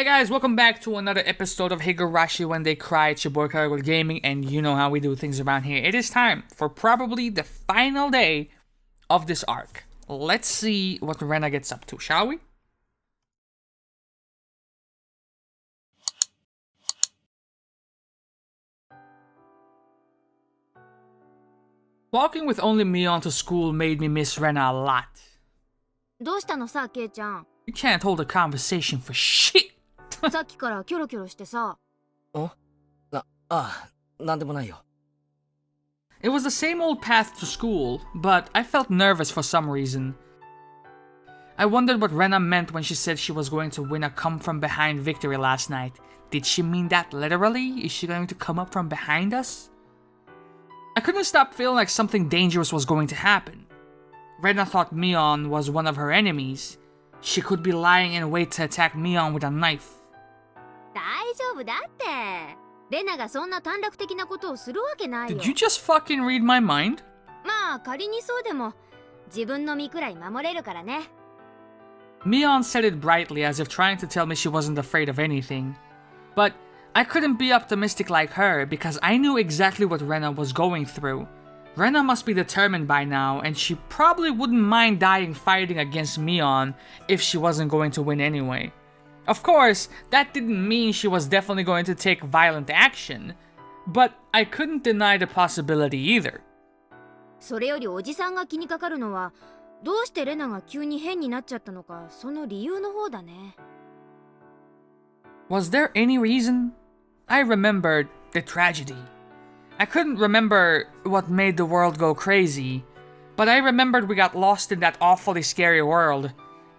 Hey guys, welcome back to another episode of Higurashi When They Cry. It's your boy Karagol Gaming, and you know how we do things around here. It is time for probably the final day of this arc. Let's see what Rena gets up to, shall we? Walking with only Mion to school made me miss Rena a lot. どうしたのさ、ケイちゃん。 You can't hold a conversation for shit. さっきからキョロキョロしてさ。なんでもないよ。 It was the same old path to school, but I felt nervous for some reason. I wondered what Rena meant when she said she was going to win a come-from-behind victory last night. Did she mean that literally? Is she going to come up from behind us? I couldn't stop feeling like something dangerous was going to happen. Rena thought Mion was one of her enemies. She could be lying in wait to attack Mion with a knife. 大丈夫だって。レナがそんな短絡的なことをするわけないよ。 Did you just fucking read my mind? まあ仮にそうでも自分の身くらい守れるからね。 Mion said it brightly as if trying to tell me she wasn't afraid of anything. But I couldn't be optimistic like her because I knew exactly what Rena was going through. Rena must be determined by now, and she probably wouldn't mind dying fighting against Mion if she wasn't going to win anyway. Of course, that didn't mean she was definitely going to take violent action, but I couldn't deny the possibility either. それよりおじさんが気にかかるのはどうしてレナが急に変になっちゃったのかその理由の方だね。 Was there any reason? I remembered the tragedy. I couldn't remember what made the world go crazy, but I remembered we got lost in that awfully scary world.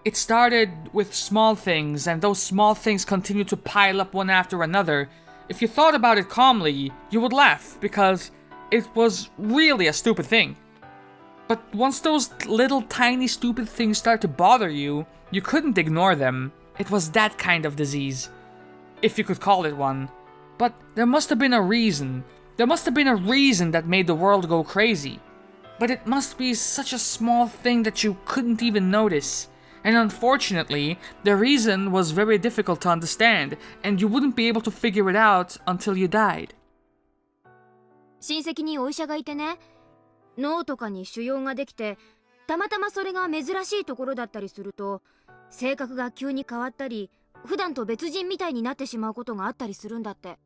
It started with small things, and those small things continued to pile up one after another. If you thought about it calmly, you would laugh, because it was really a stupid thing. But once those little tiny stupid things start to bother you, you couldn't ignore them. It was that kind of disease, if you could call it one. But there must have been a reason. There must have been a reason that made the world go crazy. But it must be such a small thing that you couldn't even notice. And unfortunately, the reason was very difficult to understand, and you wouldn't be able to figure it out until you died. 親戚にお医者がいてね、脳とかに腫瘍ができて、たまたまそれが珍しいところだったりすると、性格が急に変わったり、普段と別人みたいになってしまうことがあったりするんだって。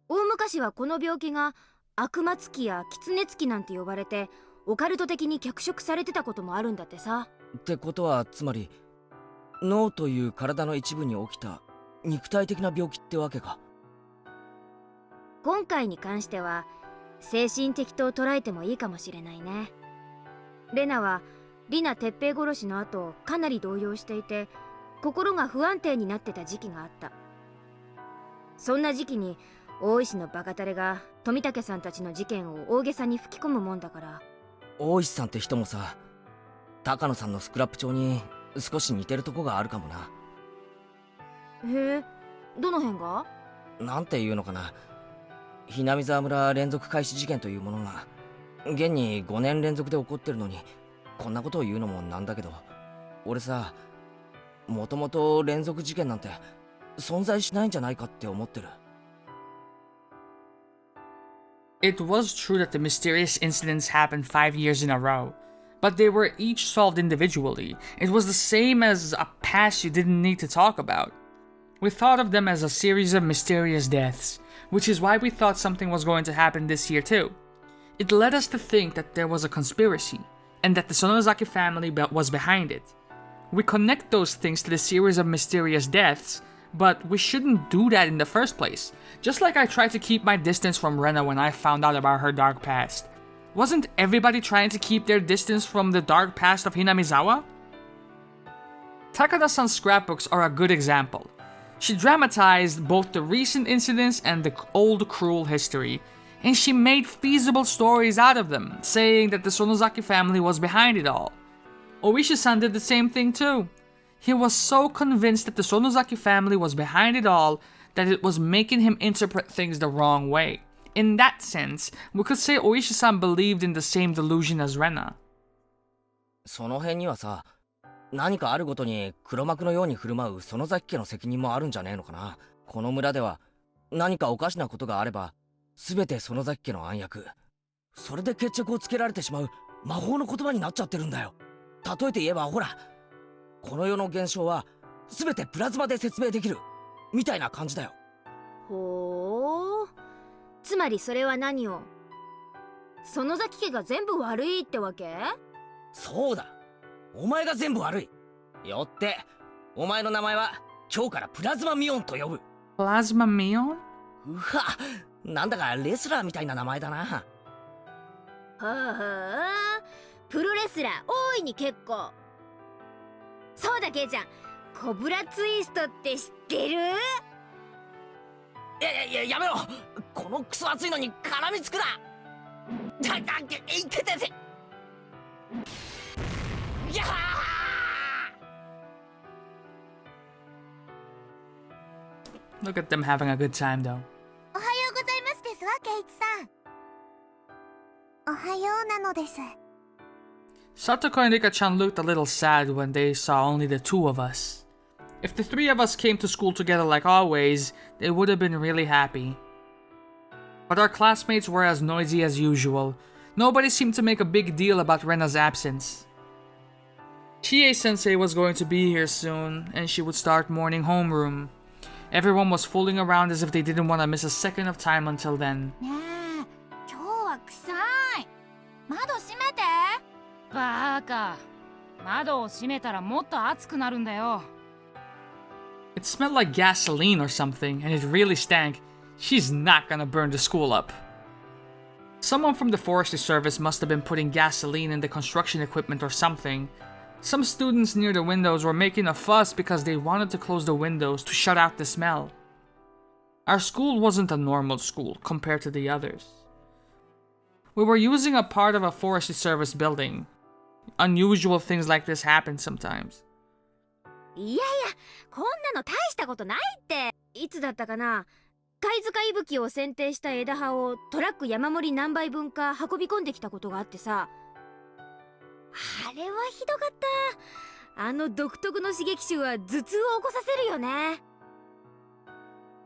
大昔はこの病気が悪魔つきや狐つきなんて呼ばれて、オカルト的に脚色されてたこともあるんだってさ。ってことはつまり脳という体の一部に起きた肉体的な病気ってわけか。今回に関しては精神的と捉えてもいいかもしれないね。レナはリナ鉄平殺しの後かなり動揺していて心が不安定になってた時期があった。そんな時期に大石のバカタレが富武さんたちの事件を大げさに吹き込むもんだから。大石さんって人もさ、高野さんのスクラップ帳に少し似てるとこがあるかもな。へえ、どの辺が？なんていうのかな、Hinamizawa村連続開始事件というものが現に5年連続で起こってるのに、こんなことを言うのもなんだけど、俺さ、もともと連続事件なんて存在しないんじゃないかって思ってる。It was true that the mysterious incidents happened 5 years in a row, but they were each solved individually. It was the same as a past you didn't need to talk about. We thought of them as a series of mysterious deaths, which is why we thought something was going to happen this year too. It led us to think that there was a conspiracy, and that the Sonozaki family was behind it. We connect those things to the series of mysterious deaths, but we shouldn't do that in the first place. Just like I tried to keep my distance from Rena when I found out about her dark past. Wasn't everybody trying to keep their distance from the dark past of Hinamizawa? Takada-san's scrapbooks are a good example. She dramatized both the recent incidents and the old cruel history, and she made feasible stories out of them, saying that the Sonozaki family was behind it all. Oishi-san did the same thing too. He was so convinced that the Sonozaki family was behind it all that it was making him interpret things the wrong way. In that sense, we could say Oishi-san believed in the same delusion as Rena. その辺にはさ、何かあるごとに黒幕のように振る舞う園崎家の責任もあるんじゃねえのかな。この村では何かおかしなことがあれば全て園崎家の暗躍、それで決着をつけられてしまう魔法の言葉になっちゃってるんだよ。例えて言えばほら、この世の現象は全てプラズマで説明できるみたいな感じだよ。ほう、つまりそれは何を、園崎家が全部悪いってわけ？そうだ、お前が全部悪い。よってお前の名前は今日からプラズマミオンと呼ぶ。Plasma Mion? うわ、なんだかレスラーみたいな名前だな。はあはあ、プロレスラー大いに結構。そうだケイちゃん、コブラツイストって知ってる？やめろ、このクソ熱いのに絡みつくな。いててて、いやLook at them having a good time, though. おはようございますですわ、ケイチさん。おはようなのです。Satoko and Ika-chan looked a little sad when they saw only the two of us. If the three of us came to school together like always, they would have been really happy. But our classmates were as noisy as usual. Nobody seemed to make a big deal about Rena's absence. Chie-sensei was going to be here soon, and she would start morning homeroom. Everyone was fooling around as if they didn't want to miss a second of time until then. ねえ、今日は臭い。窓閉めて。バーカ、窓を閉めたらもっと暑くなるんだよ。It smelled like gasoline or something, and it really stank. She's not gonna burn the school up. Someone from the forestry service must have been putting gasoline in the construction equipment or something. Some students near the windows were making a fuss because they wanted to close the windows to shut out the smell. Our school wasn't a normal school compared to the others. We were using a part of a forestry service building. Unusual things like this happen sometimes. いやいや、こんなの大したことないって。いつだったかな、貝塚いぶきを剪定した枝葉をトラック山盛り何杯分か運び込んできたことがあってさ、あれはひどかった。あの独特の刺激臭は頭痛を起こさせるよね。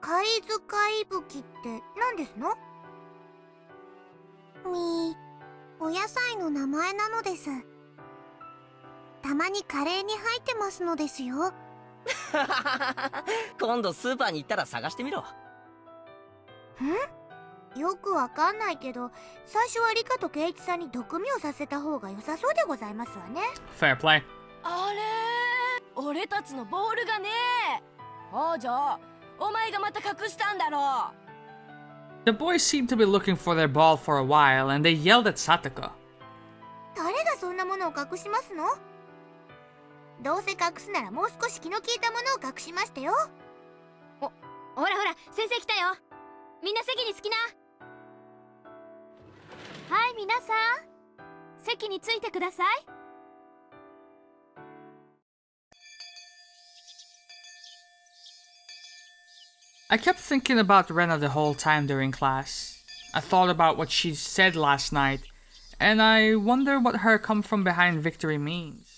貝塚いぶきって何ですの？お野菜の名前なのです。たまにカレーに入ってますのですよ。今度スーパーに行ったら探してみろ。よくわかんないけど、最初はリカとケイチさんに毒味をさせた方が良さそうでございますわね。 Fair play. あれ、俺たちのボールがねえ。王女、お前がまた隠したんだろう。 The boys seemed to be looking for their ball for a while, and they yelled at Satoko. 誰がそんなものを隠しますの？どうせ隠すならもう少し気の利いたものを隠しましたよ。ほらほら、先生来たよ。みんな席に着きな。はい、皆さん、席についてください。I kept thinking about Rena the whole time during class. I thought about what she said last night, and I wonder what her come from behind victory means.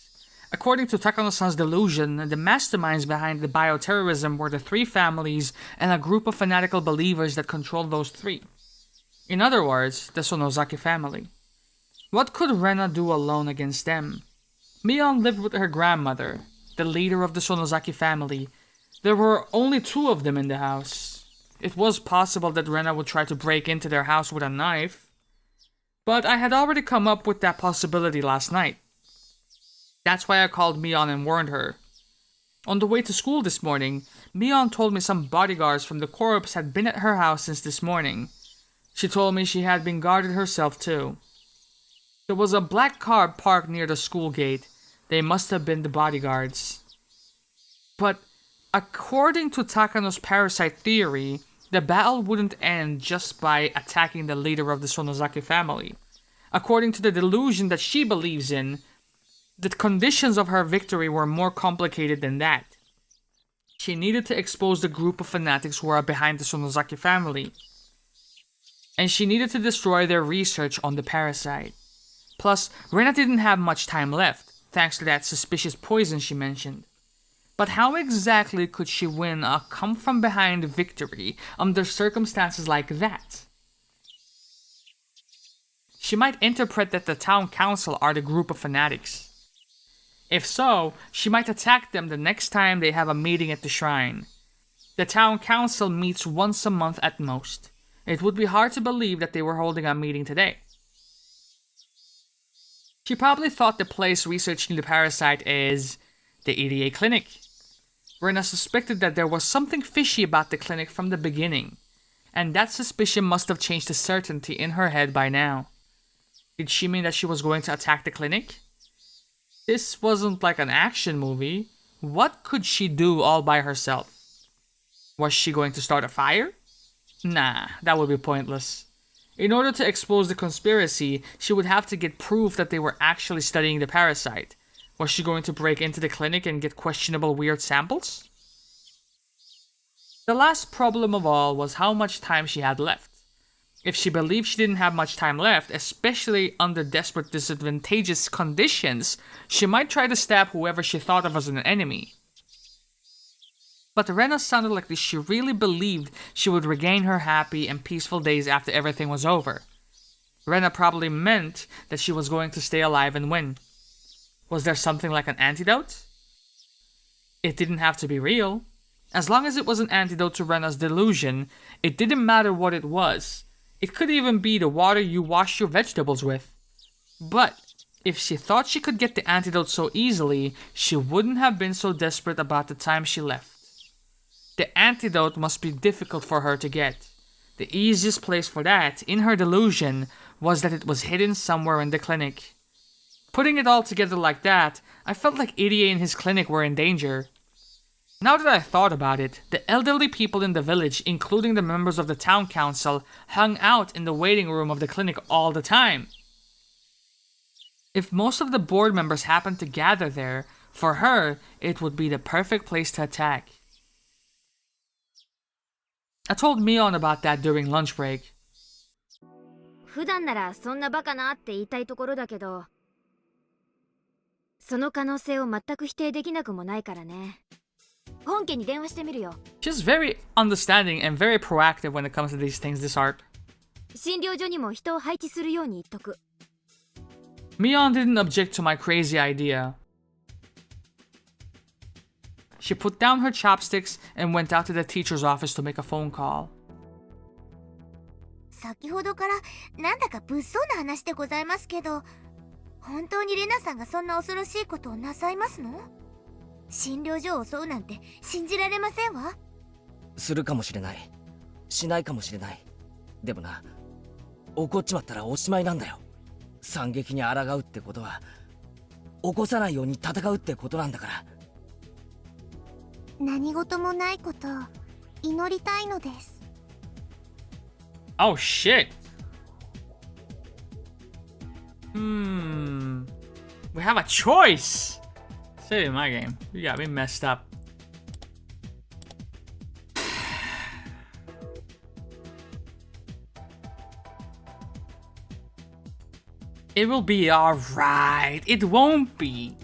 According to Takano-san's delusion, the masterminds behind the bioterrorism were the three families and a group of fanatical believers that controlled those three. In other words, the Sonozaki family. What could Rena do alone against them? Mion lived with her grandmother, the leader of the Sonozaki family. There were only two of them in the house. It was possible that Rena would try to break into their house with a knife. But I had already come up with that possibility last night. That's why I called Mion and warned her. On the way to school this morning, Mion told me some bodyguards from the corps had been at her house since this morning. She told me she had been guarded herself too. There was a black car parked near the school gate. They must have been the bodyguards. But according to Takano's parasite theory, the battle wouldn't end just by attacking the leader of the Sonozaki family. According to the delusion that she believes in, the conditions of her victory were more complicated than that. She needed to expose the group of fanatics who are behind the Sonozaki family. And she needed to destroy their research on the parasite. Plus, Rena didn't have much time left. thanks to that suspicious poison she mentioned. But how exactly could she win a come-from-behind victory under circumstances like that? She might interpret that the town council are the group of fanatics. If so, she might attack them the next time they have a meeting at the shrine. The town council meets once a month at most. It would be hard to believe that they were holding a meeting today. She probably thought the place researching the parasite is the EDA clinic. Rena suspected that there was something fishy about the clinic from the beginning, and that suspicion must have changed to certainty in her head by now. Did she mean that she was going to attack the clinic? This wasn't like an action movie. What could she do all by herself? Was she going to start a fire? Nah, that would be pointless. In order to expose the conspiracy, she would have to get proof that they were actually studying the parasite. Was she going to break into the clinic and get questionable weird samples? The last problem of all was how much time she had left. If she believed she didn't have much time left, especially under desperate disadvantageous conditions, she might try to stab whoever she thought of as an enemy. But Rena sounded like she really believed she would regain her happy and peaceful days after everything was over. Rena probably meant that she was going to stay alive and win. Was there something like an antidote? It didn't have to be real. As long as it was an antidote to Rena's delusion, it didn't matter what it was. It could even be the water you wash your vegetables with. But if she thought she could get the antidote so easily, she wouldn't have been so desperate about the time she left. The antidote must be difficult for her to get. The easiest place for that, in her delusion, was that it was hidden somewhere in the clinic. Putting it all together like that, I felt like Irie and his clinic were in danger. Now that I thought about it, the elderly people in the village, including the members of the town council, hung out in the waiting room of the clinic all the time. If most of the board members happened to gather there, for her, it would be the perfect place to attack. I told Mion about that during lunch break. 普段ならそんなバカなって言いたいところだけど、その可能性を全く否定できなくもないからね。本家に電話してみるよ。She's very understanding and very proactive when it comes to these things, this art. 診療所にも人を配置するように言っとく。Mion didn't object to my crazy idea. She put down her chopsticks and went out to the teacher's office to make a phone call. 先ほどからなんだか物騒な話でございますけど、本当にレナさんがそんな恐ろしいことをなさいますの？診療所を襲うなんて信じられませんわ。するかもしれない。しないかもしれない。でもな、怒っちまったらおしまいなんだよ。惨劇に抗うってことは、起こさないように戦うってことなんだから。何事もないことを祈りたいのです。Oh shit! We have a choice! Say it in my game. You got me messed up. It will be alright. It won't be.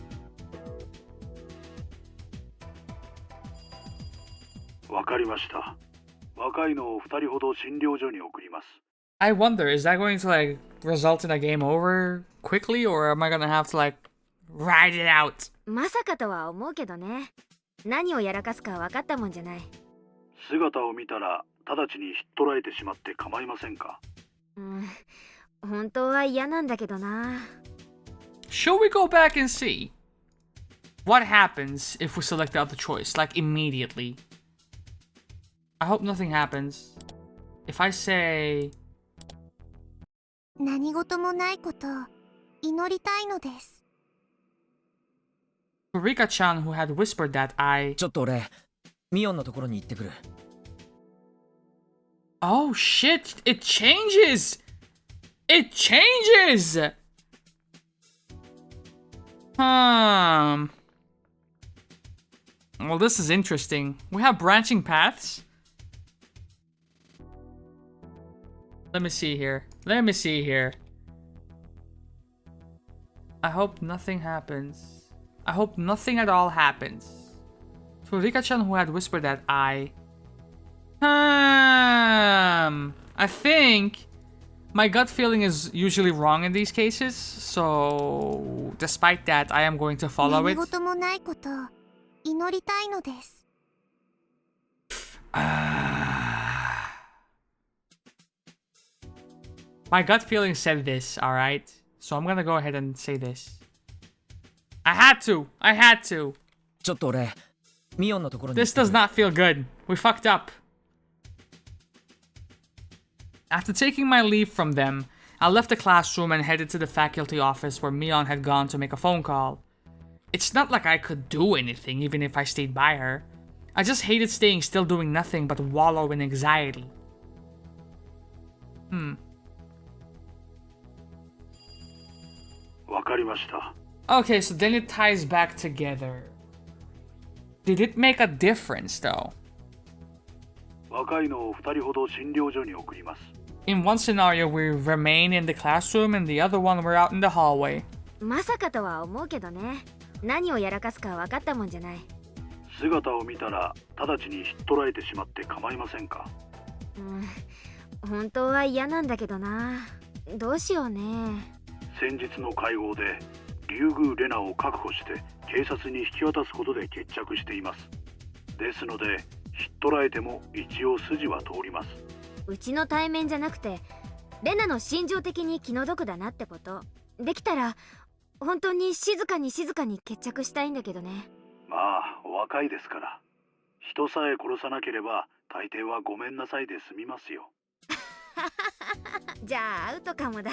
わかりました。若いのを2人ほど診療所に送ります。I wonder, is that going to like result in a game over quickly, or am I gonna have to like ride it out? まさかとは思うけどね。何をやらかすか分かったもんじゃない。姿を見たら直ちに引っ捕らえてしまって構いませんか？本当は嫌なんだけどな。Should we go back and see what happens if we select the other choice, like immediately? I hope nothing happens. If I say 何事もないことを祈りたいのです。to Rika-chan, who had whispered that, I... ちょっと俺、ミオンのところに行ってくる。Oh shit! It changes! It changes! Well, this is interesting. We have branching paths. Let me see here. I hope nothing happens. I hope nothing at all happens. To Rika-chan, who had whispered that, I think my gut feeling is usually wrong in these cases, so despite that, I am going to follow 何 it. 事もないことを祈りたいのです。My gut feeling said this, alright? So I'm gonna go ahead and say this. I had to! I had to! ちょっと俺ミオンのところに This does not feel good. We fucked up. After taking my leave from them, I left the classroom and headed to the faculty office where Mion had gone to make a phone call. It's not like I could do anything even if I stayed by her. I just hated staying still doing nothing but wallow in anxiety. Okay, so then it ties back together. Did it make a difference though? In one scenario, we remain in the classroom, and the other one, we're out in the hallway. まさかとは思うけどね。何をやらかすか分かったもんじゃない。本当は嫌なんだけどな。どうしようね。先日の会合で竜宮レナを確保して警察に引き渡すことで決着しています。ですので、ひっ捕らえても一応筋は通ります。うちの対面じゃなくて、レナの心情的に気の毒だなってこと。できたら本当に静かに決着したいんだけどね。まあ、お若いですから。人さえ殺さなければ大抵はごめんなさいで済みますよ。じゃあアウトかもだ。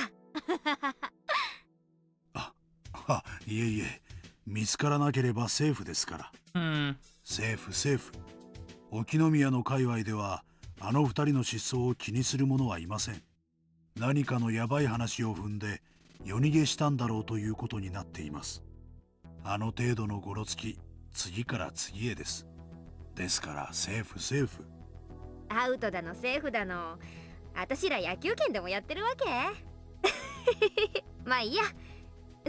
いえいえ、見つからなければセーフですから。セーフ。沖宮の界隈ではあの二人の失踪を気にする者はいません。何かのヤバい話を踏んで夜逃げしたんだろうということになっています。あの程度のゴロつき、次から次へです。ですからセーフ。アウトだのセーフだの。私ら野球拳でもやってるわけ？まあいいや。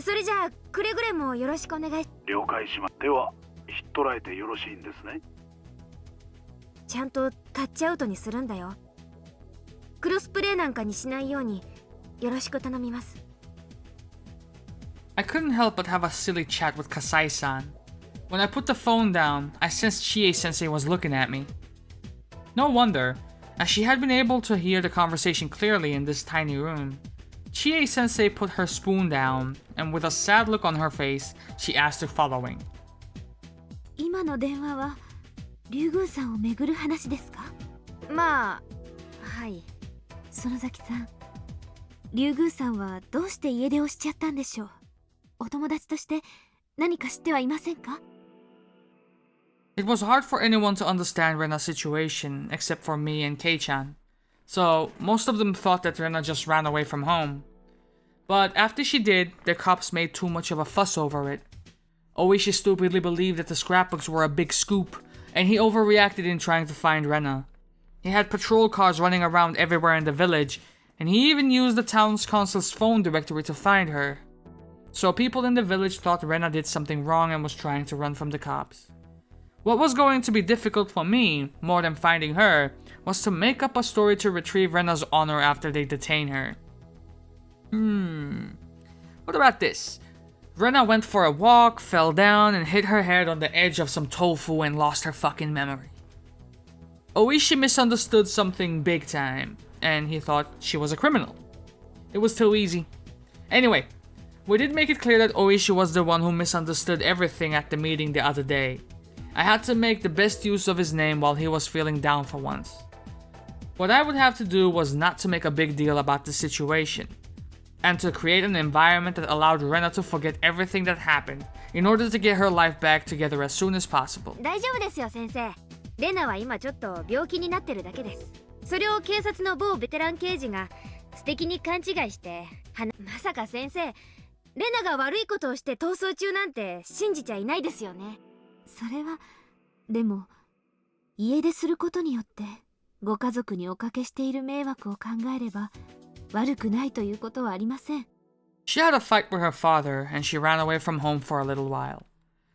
それじゃあくれぐれもよろしくお願い。了解します。では、引っ捕らえてよろしいんですね。ちゃんとタッチアウトにするんだよ。クロスプレーなんかにしないようによろしく頼みます。I couldn't help but have a silly chat with Kasai-san. When I put the phone down, I sensed Chie-sensei was looking at me. No wonder, as she had been able to hear the conversation clearly in this tiny room. Chie-sensei put her spoon down, and with a sad look on her face, she asked the following. 今の電話は竜宮さんをめぐる話ですか？まあ、はい。園崎さん、竜宮さんはどうして家出をしちゃったんでしょう？お友達として何か知ってはいませんか？ It was hard for anyone to understand Rena's situation, except for me and Kei-chan. So, most of them thought that Rena just ran away from home. But after she did, the cops made too much of a fuss over it. Oishi stupidly believed that the scrapbooks were a big scoop, and he overreacted in trying to find Rena. He had patrol cars running around everywhere in the village, and he even used the town's council's phone directory to find her. So people in the village thought Rena did something wrong and was trying to run from the cops. What was going to be difficult for me, more than finding her, was to make up a story to retrieve Rena's honor after they detain her. What about this? Rena went for a walk, fell down, and hit her head on the edge of some tofu and lost her fucking memory. Oishi misunderstood something big time, and he thought she was a criminal. It was too easy. Anyway, we did make it clear that Oishi was the one who misunderstood everything at the meeting the other day. I had to make the best use of his name while he was feeling down for once. What I would have to do was not to make a big deal about the situation, and to create an environment that allowed Rena to forget everything that happened in order to get her life back together as soon as possible. 大丈夫ですよ先生。レナは今ちょっと病気になってるだけです。それを警察の某ベテラン刑事が素敵に勘違いして、まさか先生、レナが悪いことをして逃走中なんて信じちゃいないですよね。それはでも家出することによってご家族におかけしている迷惑を考えれば悪くないということはありません。She had a fight with her father, and she ran away from home for a little while.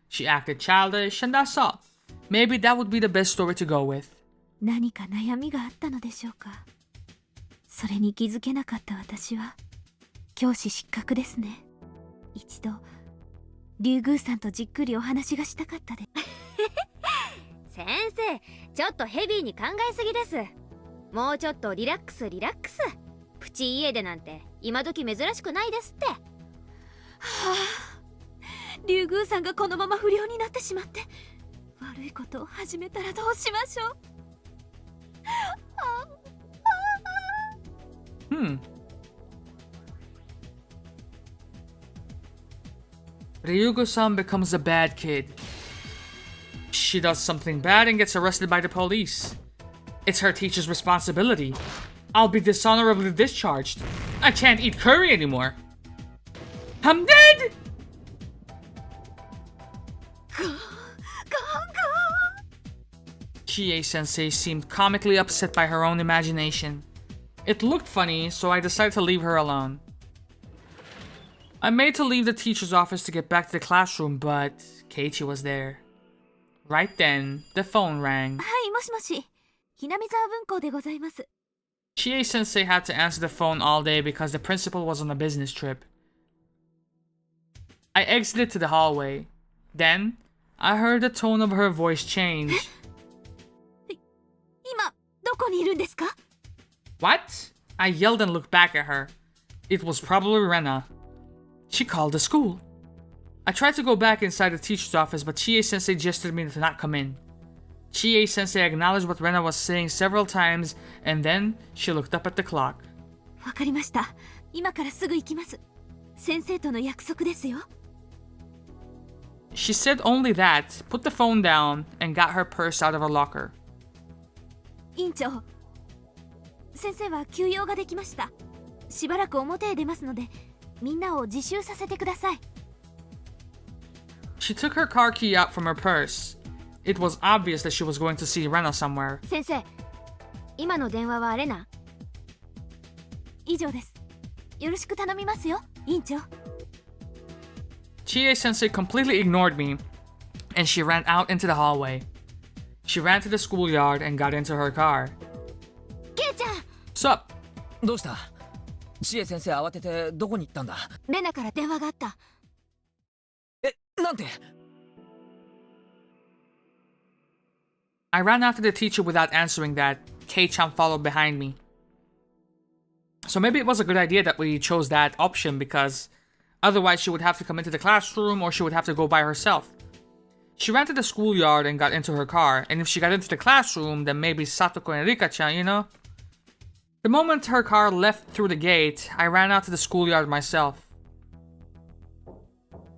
She acted childish, and that's all. Maybe that would be the best story to go with. 何か悩みがあったのでしょうか。それに気づけなかった私は教師失格ですね。一度竜宮さんとじっくりお話がしたかったで。先生、ちょっとヘビーに考えすぎです。もうちょっとリラックスリラックス。プチ家出なんて今時珍しくないですって。はあ、竜宮さんがこのまま不良になってしまって悪いことを始めたらどうしましょう。Ryugu-san becomes a bad kid. She does something bad and gets arrested by the police. It's her teacher's responsibility. I'll be dishonorably discharged. I can't eat curry anymore. I'm dead! Chie-sensei seemed comically upset by her own imagination. It looked funny, so I decided to leave her alone. I made to leave the teacher's office to get back to the classroom, but Keiichi was there. Right then, the phone rang. はい、もしもし。Hinamizawa文庫でございます。Chie-sensei had to answer the phone all day because the principal was on a business trip. I exited to the hallway. Then, I heard the tone of her voice change. 今どこにいるんですか? What? I yelled and looked back at her. It was probably Rena. She called the school. I tried to go back inside the teacher's office, but Chie-sensei gestured me to not come in. Chie-sensei acknowledged what Rena was saying several times, and then she looked up at the clock. わかりました。今からすぐ行きます。先生との約束ですよ。She said only that, put the phone down, and got her purse out of her locker. 院長、先生は休養ができました。しばらく表へ出ますので、みんなを自習させてください。She took her car key out from her purse. It was obvious that she was going to see Rena somewhere. 先生、今の電話はレナ？以上です。よろしく頼みますよ、院長。Chie-sensei completely ignored me, and she ran out into the hallway. She ran to the schoolyard and got into her car. ケイちゃん！ Sup? どうした？千恵先生慌ててどこに行ったんだ？レナから電話があった。え、なんて？ I ran after the teacher without answering that. Kei-chan followed behind me. So maybe it was a good idea that we chose that option because otherwise she would have to come into the classroom or she would have to go by herself. She ran to the schoolyard and got into her car, and if she got into the classroom, then maybe Satoko and Rika-chan, you know? The moment her car left through the gate, I ran out to the schoolyard myself.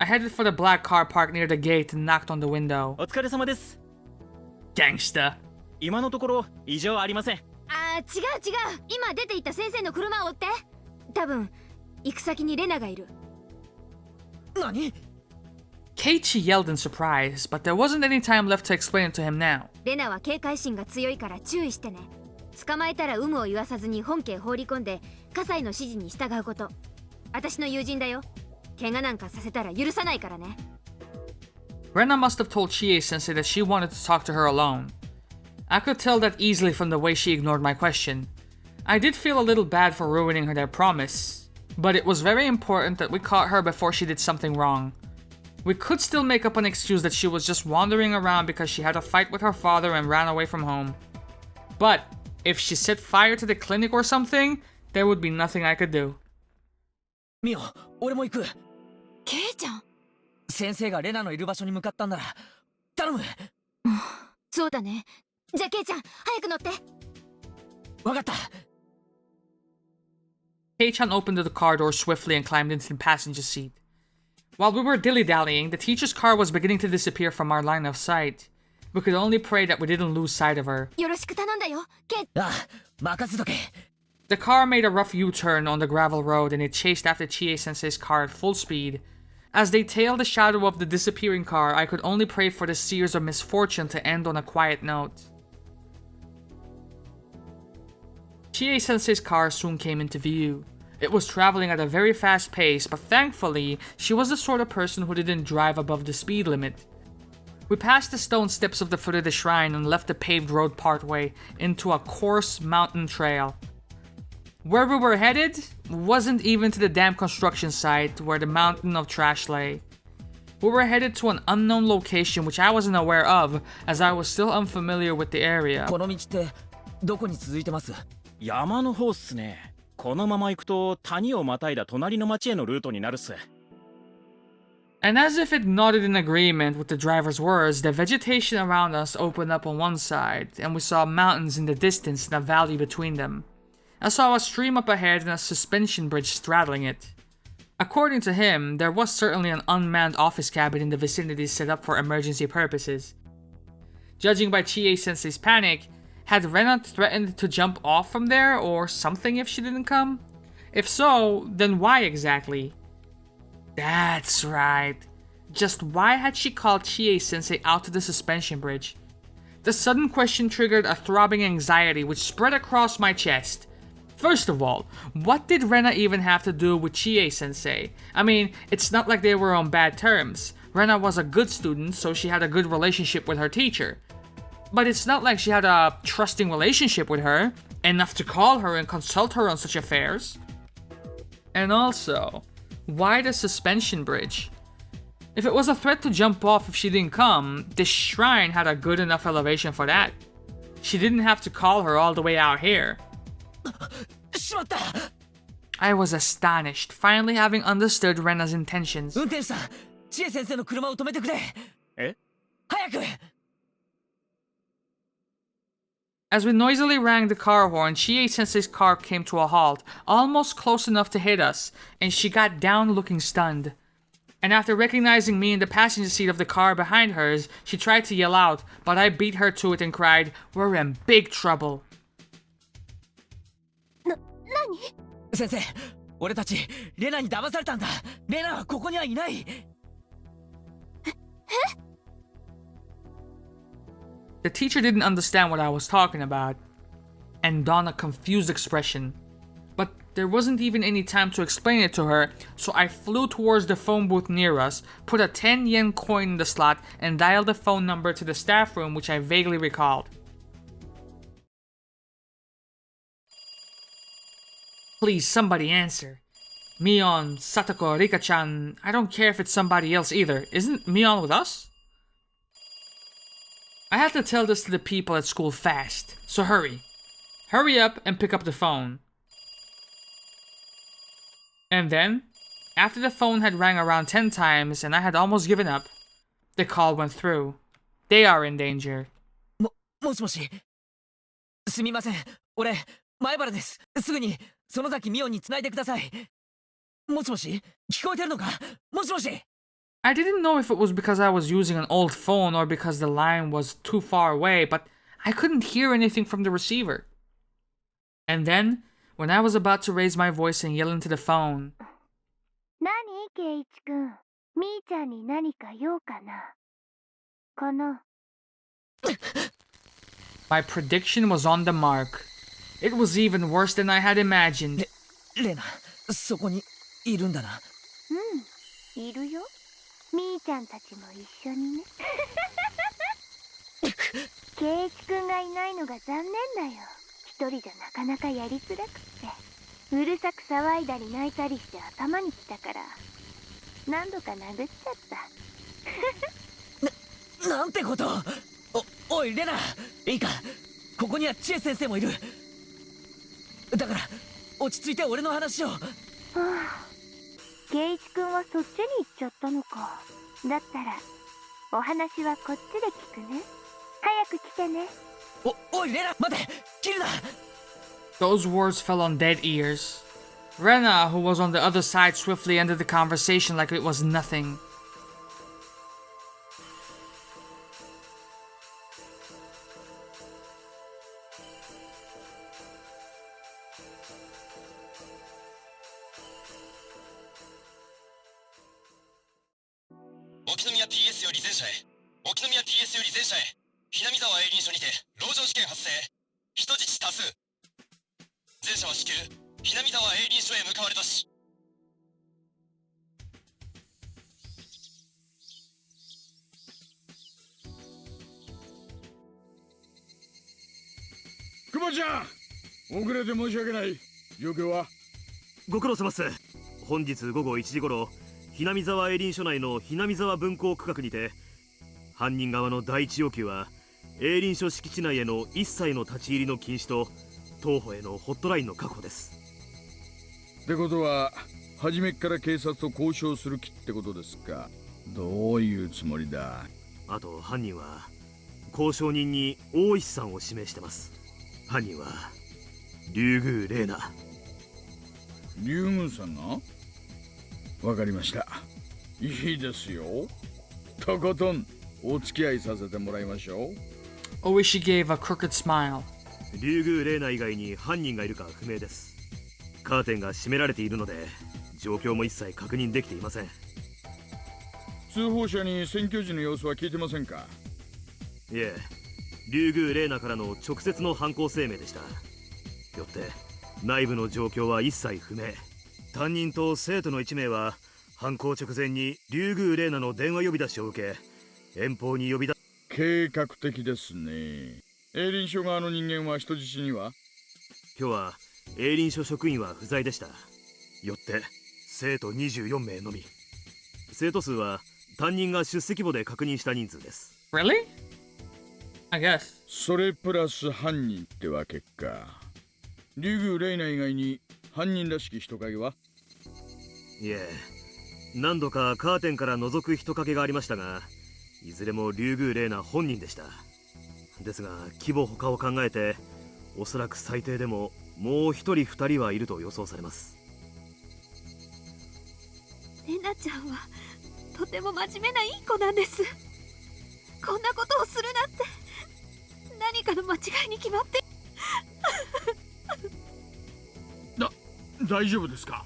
I headed for the black car parked near the gate and knocked on the window. お疲れ様です。 Gangsta. 今のところ異常ありません。あー、違う。今出て行った先生の車を追って。多分行く先にレナがいる。何？ Keiichi yelled in surprise, but there wasn't any time left to explain it to him now. レナは警戒心が強いから注意してね。捕まえたら有無を言わさずに本家放り込んで葛西の指示に従うこと。私の友人だよ。怪我なんかさせたら許さないからね。Rena must have told Chie-sensei that she wanted to talk to her alone. I could tell that easily from the way she ignored my question. I did feel a little bad for ruining her their promise, but it was very important that we caught her before she did something wrong. We could still make up an excuse that she was just wandering around because she had a fight with her father and ran away from home. But if she set fire to the clinic or something, there would be nothing I could do. ミオ、俺も行く。ケイちゃん。先生がレナのいる場所に向かったんなら頼む。そうだね。じゃあケイちゃん、早く乗って。わかった。Kei-chan opened the car door swiftly and climbed into the passenger seat. While we were dilly-dallying, the teacher's car was beginning to disappear from our line of sight. We could only pray that we didn't lose sight of her. よろしく頼んだよ、ケイ。ああ、任せとけ。The car made a rough U-turn on the gravel road and it chased after Chie-sensei's car at full speed. As they tailed the shadow of the disappearing car, I could only pray for the series of misfortune to end on a quiet note. Chie-sensei's car soon came into view. It was traveling at a very fast pace, but thankfully, she was the sort of person who didn't drive above the speed limit. We passed the stone steps of the foot of the shrine and left the paved road partway into a coarse mountain trail. Where we were headed wasn't even to the damn construction site where the mountain of trash lay. We were headed to an unknown location which I wasn't aware of, as I was still unfamiliar with the area. この道ってどこに続いてます？山の方っすね。このまま行くと谷をまたいだ隣の町へのルートになるっす。And as if it nodded in agreement with the driver's words, the vegetation around us opened up on one side, and we saw mountains in the distance and a valley between them. I saw a stream up ahead and a suspension bridge straddling it. According to him, there was certainly an unmanned office cabin in the vicinity set up for emergency purposes. Judging by Chie-sensei's panic, had Rena threatened to jump off from there or something if she didn't come? If so, then why exactly? That's right. Just why had she called Chie-sensei out to the suspension bridge? The sudden question triggered a throbbing anxiety which spread across my chest. First of all, what did Rena even have to do with Chie-sensei? I mean, it's not like they were on bad terms. Rena was a good student, so she had a good relationship with her teacher. But it's not like she had a trusting relationship with her, enough to call her and consult her on such affairs. And also, why the suspension bridge? If it was a threat to jump off if she didn't come, the shrine had a good enough elevation for that. She didn't have to call her all the way out here. I was astonished, finally having understood Rena's intentions. 運転手さん、千恵先生の車を止めてくれ。え？早く。As we noisily rang the car horn, Chie-sensei's car came to a halt, almost close enough to hit us, and she got down looking stunned. And after recognizing me in the passenger seat of the car behind hers, she tried to yell out, but I beat her to it and cried, "We're in big trouble." 先生、俺たちレナに騙されたんだ。レナはここにはいない。The teacher didn't understand what I was talking about, and donned a confused expression. But there wasn't even any time to explain it to her, so I flew towards the phone booth near us, put a 10-yen coin in the slot, and dialed the phone number to the staff room which I vaguely recalled. Please, somebody answer. Mion, Satoko, Rika-chan, I don't care if it's somebody else either. Isn't Mion with us? I had to tell this to the people at school fast, so hurry. Hurry up and pick up the phone. And then, after the phone had rang around 10 times and I had almost given up, the call went through. They are in danger. もしもし。すみません。俺、前原です。すぐに園崎美音に繋いでください。もしもし、聞こえてるのか？もしもし。I didn't know if it was because I was using an old phone or because the line was too far away, but I couldn't hear anything from the receiver. And then, when I was about to raise my voice and yell into the phone, 何ケイイチ君、みーちゃんに何か用かな？かな？ my prediction was on the mark. It was even worse than I had imagined. レナ、そこにいるんだな。うん、いるよ。みーちゃんたちも一緒にね。ケイイチ君がいないのが残念だよ。一人じゃなかなかやりづらくって。うるさく騒いだり泣いたりして頭にきたから、何度か殴っちゃった。なんてこと。おいレナ、いいか、ここには千恵先生もいる。だから落ち着いて俺の話を。ケイイチ君はそっちに行っちゃったのか。だったらお話はこっちで聞くね。早く来てね。おいレナ、待て、切るな。Those words fell on dead ears. Rena, who was on the other side, swiftly ended the conversation like it was nothing. PS より全社へ。沖宮 PS より全社へ。Hinamizawa 営林署にて籠城事件発生。人質多数。全社は至急南沢営林署へ向かわれたし。クマちゃん、遅れて申し訳ない。状況は？ご苦労様っす。本日午後1時頃、hinamizawa営林署内のhinamizawa分校区画にて、犯人側の第一要求は営林署敷地内への一切の立ち入りの禁止と当保へのホットラインの確保です。ってことは初めっから警察と交渉する気ってことですか？どういうつもりだ？あと犯人は交渉人に大石さんを指名してます。犯人は竜宮玲奈。竜宮さんが？わかりました。いいですよ。とことんお付き合いさせてもらいましょう。Oishi gave a crooked smile. 竜宮玲奈以外に犯人がいるか不明です。カーテンが閉められているので状況も一切確認できていません。通報者に選挙時の様子は聞いてませんか？いえ、竜宮玲奈からの直接の犯行声明でした。よって内部の状況は一切不明。担任と生徒の1名は犯行直前に竜宮玲奈の電話呼び出しを受け、遠方に呼び出。計画的ですね。営林署側の人間は人質には？今日は営林署職員は不在でした。よって生徒24名のみ。生徒数は担任が出席簿で確認した人数です。 Really? I guess. それプラス犯人ってわけか。竜宮玲奈以外に犯人らしき人影は？いえ、何度かカーテンから覗く人影がありましたが、いずれも竜宮玲奈本人でした。ですが規模他を考えて、おそらく最低でももう一人二人はいると予想されます。レナちゃんはとても真面目ないい子なんです。こんなことをするなんて何かの間違いに決まって。大丈夫ですか？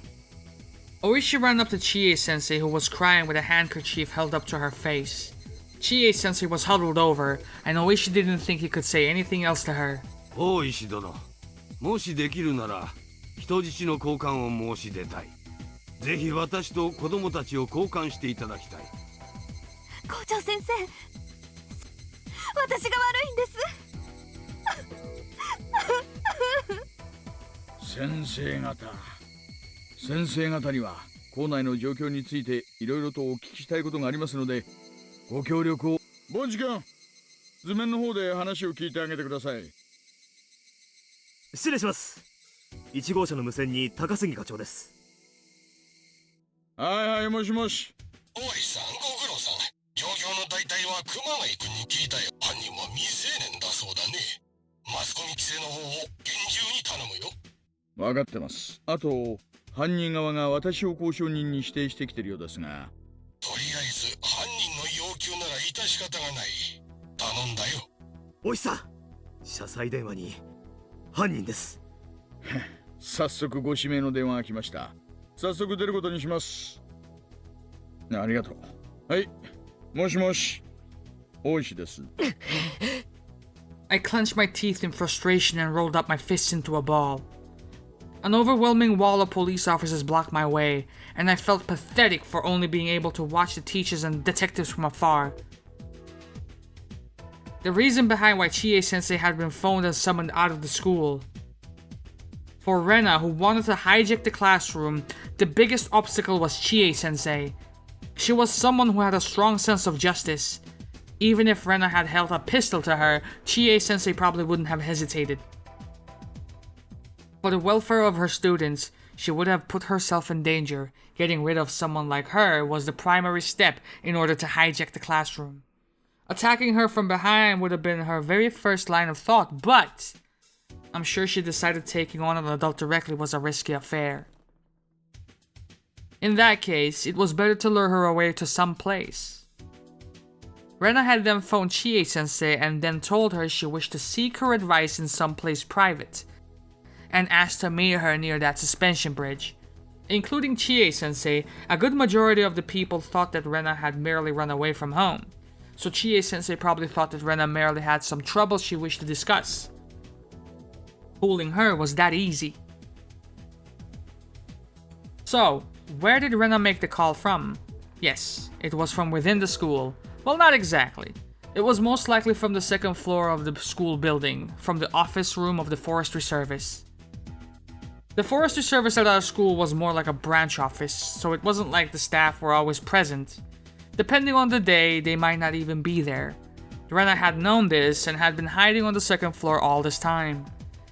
Oishi ran up to Chie-sensei, who was crying with a handkerchief held up to her face. Chie-sensei was huddled over, and Oishi didn't think he could say anything else to her. 大石殿、もしできるなら人質の交換を申し出たい。ぜひ私と子供たちを交換していただきたい。校長先生、私が悪いんです。先生方には校内の状況についていろいろとお聞きしたいことがありますので、ご協力を。ボンジ君、図面の方で話を聞いてあげてください。失礼します。1号車の無線に高杉課長です。はいはい、もしもし。大石さん、ご苦労さん。状況の大体は熊谷君に聞いたよ。犯人は未成年だそうだね。マスコミ規制の方を厳重に頼むよ。分かってます。あと犯人側が私を交渉人に指定してきてるようですが。とりあえず犯人の要求なら致し方がない。頼んだよ。おいさん、車載電話に犯人です。早速ご指名の電話が来ました。早速出ることにします。ありがとう。はい、もしもし、大石です。I clenched my teeth in frustration and rolled up my fists into a ball. An overwhelming wall of police officers blocked my way, and I felt pathetic for only being able to watch the teachers and detectives from afar. The reason behind why Chie-sensei had been phoned and summoned out of the school. For Rena, who wanted to hijack the classroom, the biggest obstacle was Chie-sensei. She was someone who had a strong sense of justice. Even if Rena had held a pistol to her, Chie-sensei probably wouldn't have hesitated. For the welfare of her students, she would have put herself in danger. Getting rid of someone like her was the primary step in order to hijack the classroom. Attacking her from behind would have been her very first line of thought, but I'm sure she decided taking on an adult directly was a risky affair. In that case, it was better to lure her away to some place. Rena had then phoned Chie-sensei and then told her she wished to seek her advice in some place private, and asked to meet her near that suspension bridge. Including Chie-sensei, a good majority of the people thought that Rena had merely run away from home, so Chie-sensei probably thought that Rena merely had some trouble she wished to discuss. Fooling her was that easy. So, where did Rena make the call from? Yes, it was from within the school. Well, not exactly. It was most likely from the second floor of the school building, from the office room of the Forestry Service. The Forestry Service at our school was more like a branch office, so it wasn't like the staff were always present. Depending on the day, they might not even be there. Rena had known this and had been hiding on the second floor all this time.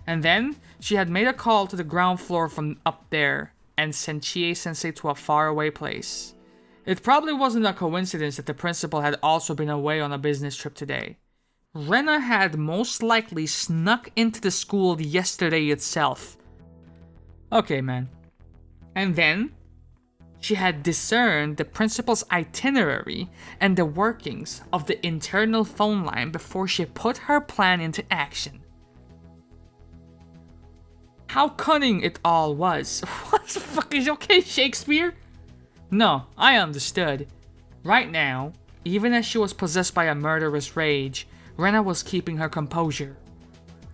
And then, she had made a call to the ground floor from up there and sent Chie-sensei to a faraway place. It probably wasn't a coincidence that the principal had also been away on a business trip today. Rena had most likely snuck into the school yesterday itself. Okay, man. And then, she had discerned the principal's itinerary and the workings of the internal phone line before she put her plan into action. How cunning it all was. What the fuck is okay, Shakespeare? No, I understood. Right now, even as she was possessed by a murderous rage, Rena was keeping her composure.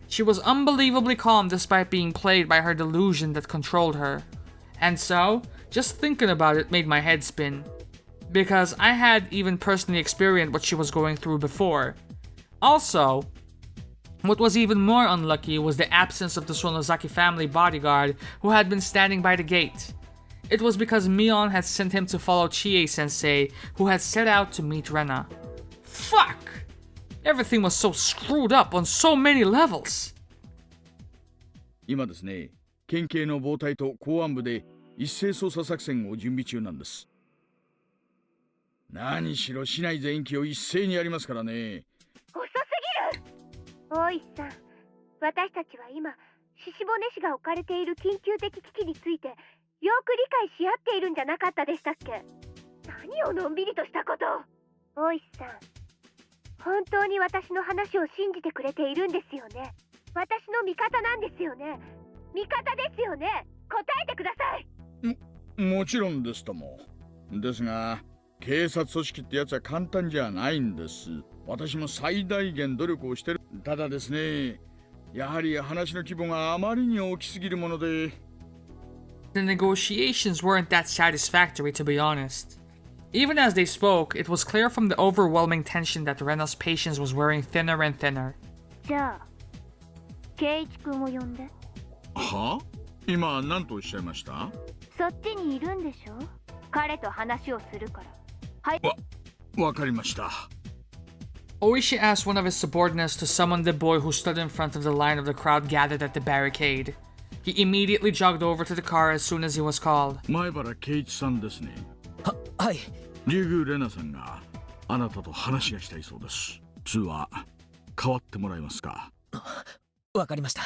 She was unbelievably calm despite being plagued by her delusion that controlled her. And so, just thinking about it made my head spin. Because I had even personally experienced what she was going through before. Also, what was even more unlucky was the absence of the Sonozaki family bodyguard who had been standing by the gate. It was because Mion had sent him to follow Chie-sensei, who had set out to meet Rena. Fuck! Everything was so screwed up on so many levels. 今ですね、県警の暴隊と公安部で一斉捜査作戦を準備中なんです。何しろ市内全域を一斉にやりますからね。遅すぎる。大石さん、私たちは今、獅子骨市が置かれている緊急的危機についてよく理解し合っているんじゃなかったでしたっけ？何をのんびりとしたこと。大石さん、本当に私の話を信じてくれているんですよね。私の味方なんですよね。味方ですよね。答えてください。もちろんですとも。ですが、警察組織ってやつは簡単じゃないんです。私も最大限努力をしてる。ただですね、やはり話の規模があまりに大きすぎるもので。The negotiations weren't that satisfactory, to be honest. Even as they spoke, it was clear from the overwhelming tension that Rena's patience was wearing thinner and thinner. じゃあ、圭一君を呼んで。は？今何とおっしゃいました？そっちにいるんでしょ？彼と話をするから。はい。わかりました。Oishi asked one of his subordinates to summon the boy who stood in front of the line of the crowd gathered at the barricade. He immediately jogged over to the car as soon as he was called. 前原圭一さんですね。はい。竜宮レナさんがあなたと話がしたいそうです。通話代わってもらえますか？わかりました。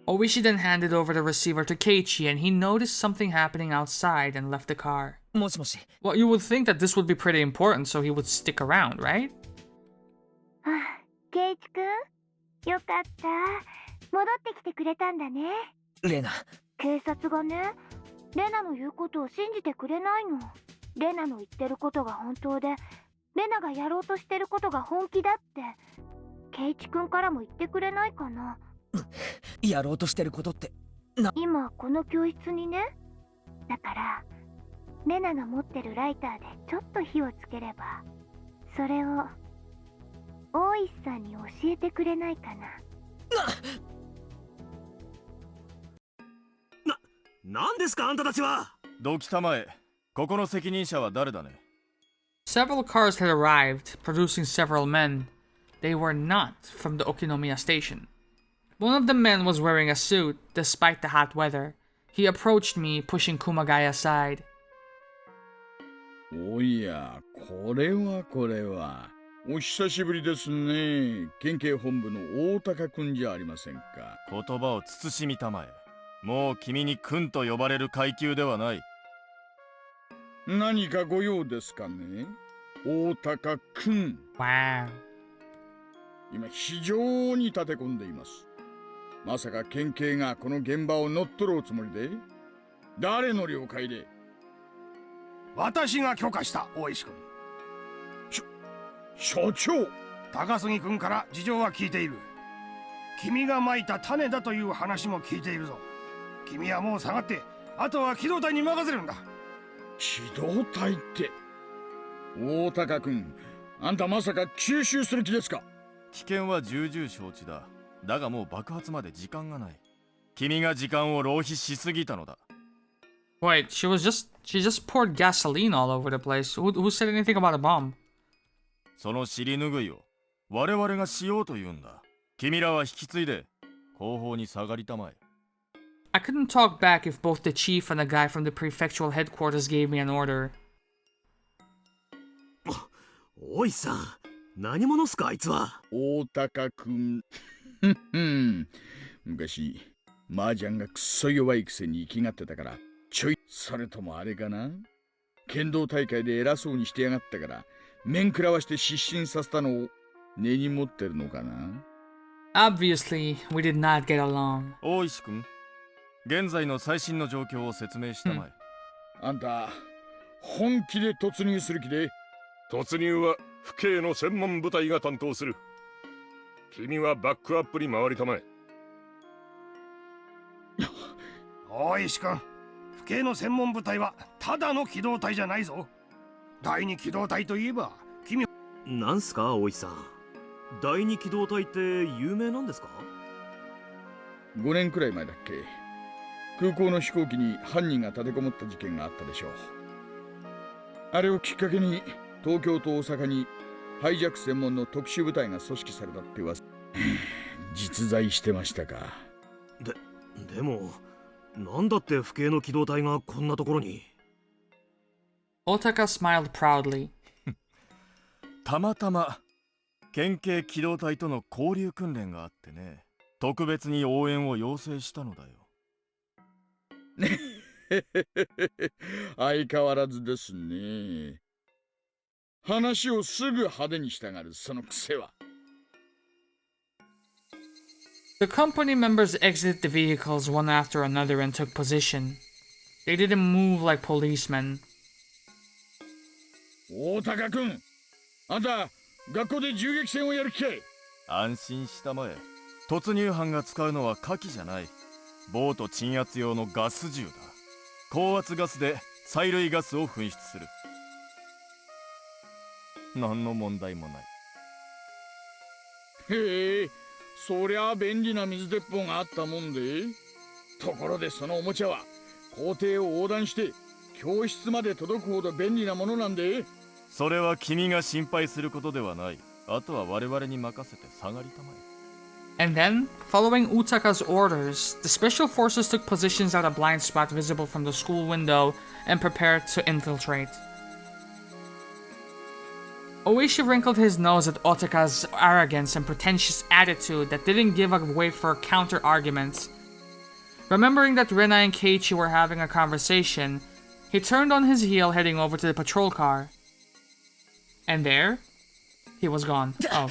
Oishi then handed over the receiver to Keiichi and he noticed something happening outside and left the car. もしもし。Well, you would think that this would be pretty important, so he would stick around, right? 圭一君、よかった。戻ってきてくれたんだね。レナ。警察がね、レナの言うことを信じてくれないの。レナの言ってることが本当で、レナがやろうとしてることが本気だって、圭一君からも言ってくれないかな。やろうとしてることって今この教室にね。だからレナが持ってるライターでちょっと火をつければ、それを大石さんに教えてくれないかな。なんですかあんたたちは。どきたまえ、ここの責任者は誰だね。 Several cars had arrived, producing several men. They were not from the Okinomiya station. One of the men was wearing a suit, despite the hot weather. He approached me, pushing Kumagai aside. おや、これは。お久しぶりですね。県警本部の大高くんじゃありませんか。言葉を慎みたまえ。もう君に君と呼ばれる階級ではない。何かご用ですかね、大高くん。Wow. 今非常に立て込んでいます。まさか県警がこの現場を乗っ取るおつもりで？誰の了解で？私が許可した、大石君。所長！高杉君から事情は聞いている。君がまいた種だという話も聞いているぞ。君はもう下がってあとは機動隊に任せるんだ。機動隊って。大高君、あんたまさか吸収する気ですか？危険は重々承知だ。だがもう爆発まで時間がない。君が時間を浪費しすぎたのだ。Wait, she just poured gasoline all over the place. Who said anything about a bomb? その尻拭いを我々がしようというんだ。君らは引き継いで後方に下がりたまえ。I couldn't talk back if both the chief and the guy from the prefectural headquarters gave me an order. おいさん、何者っすかあいつは。大高君。昔、麻雀がくっそ弱いくせに生きがってたから、ちょい、それともあれかな？剣道大会で偉そうにしてやがったから、面食らわして失神させたのを根に持ってるのかな？ Obviously, we did not get along. 大石君、現在の最新の状況を説明したまえ。あんた、本気で突入する気で？突入は府警の専門部隊が担当する。君はバックアップに回りたまえ。大石君、府警の専門部隊はただの機動隊じゃないぞ。第二機動隊といえば君。なんすか大石さん、第二機動隊って有名なんですか？5年くらい前だっけ、空港の飛行機に犯人が立てこもった事件があったでしょう。あれをきっかけに東京と大阪にハイジャック専門の特殊部隊が組織されたって噂。実在してましたか。でもなんだって府警の機動隊がこんなところに。Otaka smiled proudly. たまたま県警機動隊との交流訓練があってね、特別に応援を要請したのだよ。相変わらずですね。話をすぐ派手にしたがるその癖は。The company members exited the vehicles one after another and took position. They didn't move like policemen. 大高君、あんた学校で銃撃戦をやる気かい？安心したまえ。突入班が使うのは火器じゃない。ボート鎮圧用のガス銃だ。高圧ガスで催涙ガスを噴出する。何の問題もない。へえ、そりゃ便利な水鉄砲があったもんで。ところでそのおもちゃは校庭を横断して教室まで届くほど便利なものなんで。それは君が心配することではない。あとは我々に任せて下がりたまえ。And then, following Utaka's orders, the special forces took positions at a blind spot visible from the school window and prepared to infiltrate. Oishi wrinkled his nose at Otaka's arrogance and pretentious attitude that didn't give a wait for counter-arguments. Remembering that Rena and Keiichi were having a conversation, he turned on his heel heading over to the patrol car. And there, he was gone. Oh.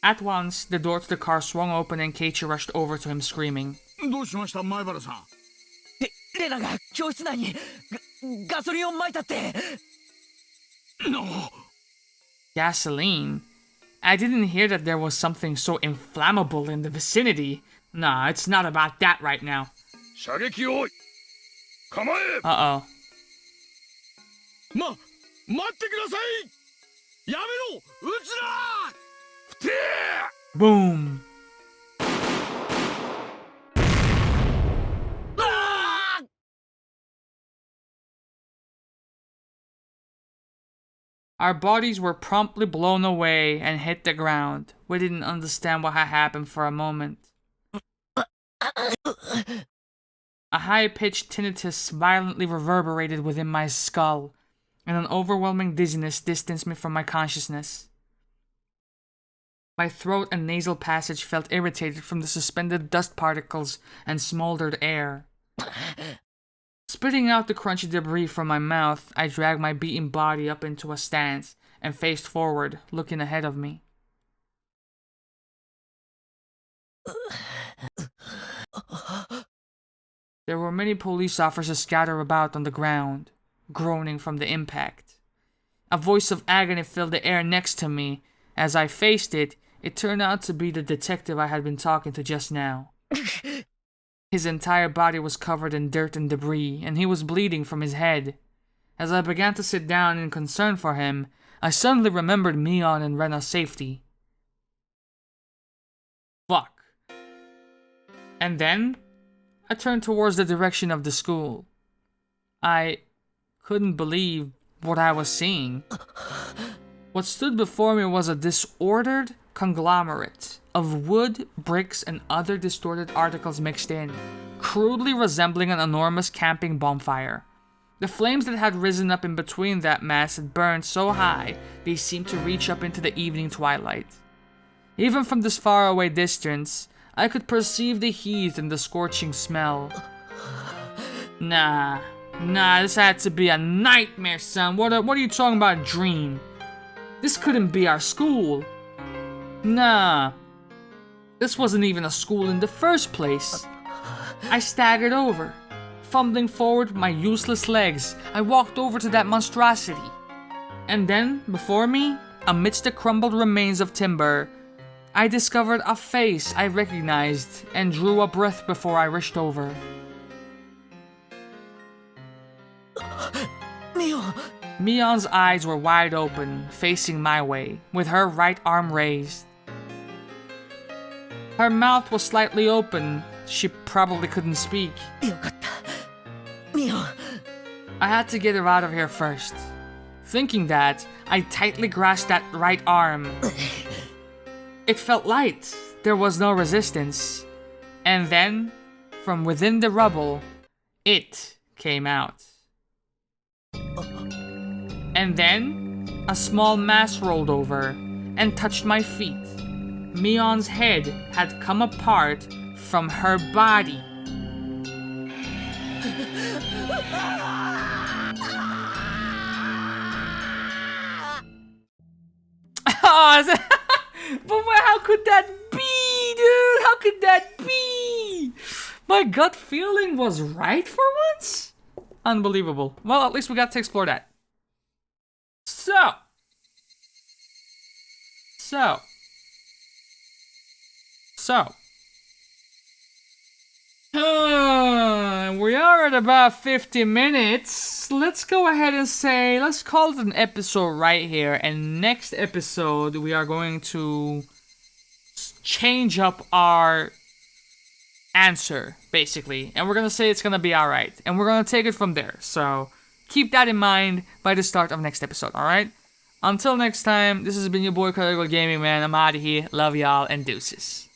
At once, the door to the car swung open and Keiichi rushed over to him screaming. どうしました、前原さん。レナが教室内にガソリンを撒いたって。No. Gasoline? I didn't hear that there was something so inflammable in the vicinity. Nah, it's not about that right now. 射撃を構え。Uh-oh. 待ってください。やめろ、撃つな。ふてー。Boom. Our bodies were promptly blown away and hit the ground. We didn't understand what had happened for a moment. A high-pitched tinnitus violently reverberated within my skull, and an overwhelming dizziness distanced me from my consciousness. My throat and nasal passage felt irritated from the suspended dust particles and smoldered air. Spitting out the crunchy debris from my mouth, I dragged my beaten body up into a stance and faced forward, looking ahead of me. There were many police officers scattered about on the ground, groaning from the impact. A voice of agony filled the air next to me. As I faced it, it turned out to be the detective I had been talking to just now. His entire body was covered in dirt and debris, and he was bleeding from his head. As I began to sit down in concern for him, I suddenly remembered Mion and Rena's safety. Fuck. And then, I turned towards the direction of the school. I couldn't believe what I was seeing. What stood before me was a disordered conglomerate of wood, bricks, and other distorted articles mixed in, crudely resembling an enormous camping bonfire. The flames that had risen up in between that mass had burned so high they seemed to reach up into the evening twilight. Even from this faraway distance, I could perceive the heat and the scorching smell. Nah, this had to be a nightmare, son. What are you talking about, a dream? This couldn't be our school. Nah. This wasn't even a school in the first place. I staggered over. Fumbling forward with my useless legs, I walked over to that monstrosity. And then, before me, amidst the crumbled remains of timber, I discovered a face I recognized and drew a breath before I rushed over. Mion's eyes were wide open, facing my way, with her right arm raised. Her mouth was slightly open. She probably couldn't speak. I had to get her out of here first. Thinking that, I tightly grasped that right arm. It felt light. There was no resistance. And then, from within the rubble, it came out. And then, a small mass rolled over and touched my feet. Mion's head had come apart from her body. But how could that be, dude? How could that be? My gut feeling was right for once? Unbelievable. Well, at least we got to explore that. We are at about 50 minutes. Let's go ahead and say, let's call it an episode right here. And next episode, we are going to change up our answer, basically. And we're going to say it's going to be alright. And we're going to take it from there. So keep that in mind by the start of next episode, alright? Until next time, this has been your boy Karagol Gaming, man. I'm out of here. Love y'all and deuces.